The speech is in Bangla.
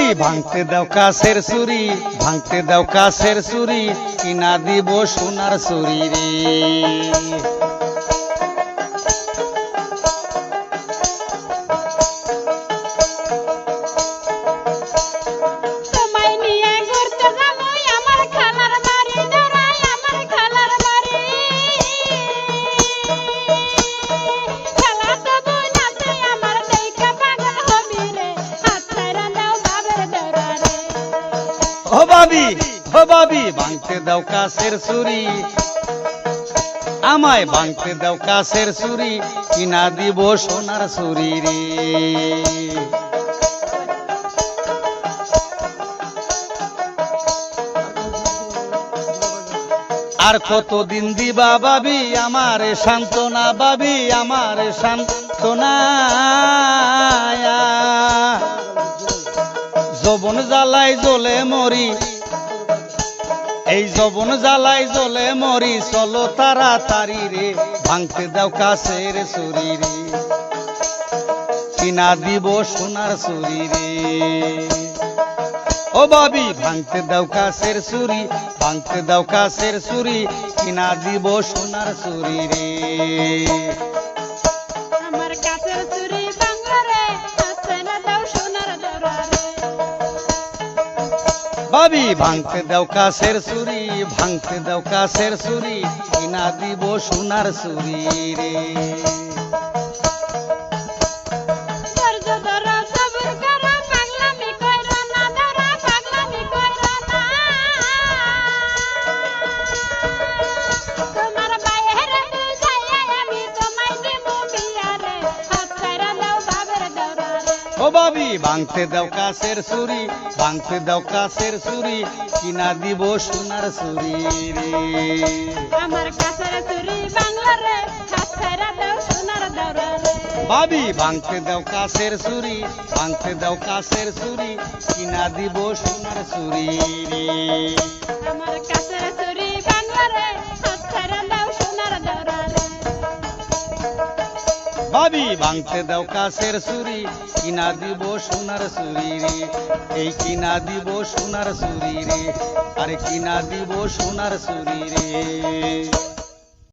ভাবি ভাঙতে দাও কাছের চুরি, ভাঙতে দাও কাছের চুরি, কিনা দিব সোনার চুরি রে। ও ভাবি ভাঙতে দাও কাছের চুরি, আমায় ভাঙতে দাও কাছের চুরি, কিনা দিব সোনার চুরি রে। আর কতদিন দিবা ভাবি আমারে সান্ত্বনা, ভাবি আমারে সান্ত্বনা। যৌবন জ্বালাই জ্বলে মরি, এই যৌবন জ্বালাই জ্বলে মরি, চলো তাড়াতাড়ি রে। ভাঙতে দাও কাছের চুরি রে, কিনা দিব সোনার চুরি রে। ও ভাবি ভাঙতে দাও কাছের চুরি, ভাঙতে দাও কাছের চুরি, কিনা দিব সোনার চুরি রে। আমার কাছের চুরি বাংলারে আছে না দাও সোনার দরা রে। ভাবি ভাঙতে দাও কাছের চুরি, ভাঙতে দাও কাছের চুরি, কিনা দিব সোনার চুরি রে। ও ভাবি ভাঙতে দাও কাছের চুরি, ভাঙতে দাও কাছের চুরি, কিনা দিব সোনার চুরি রে। আমার কাছের চুরি বাংলারে হাত ছাইরা দাও সোনার দরা রে। ভাবি ভাঙতে দাও কাছের চুরি, ভাঙতে দাও কাছের চুরি, কিনা দিব সোনার চুরি রে। আমার কাছের চুরি বাংলারে হাত ছাইরা দাও সোনার দরা রে। ভাবি ভাঙতে দাও কাছের চুরি, কিনা দিব সোনার চুরি রে। এই কিনা দিব সোনার চুরি রে, আরে কিনা দিব সোনার চুরি রে।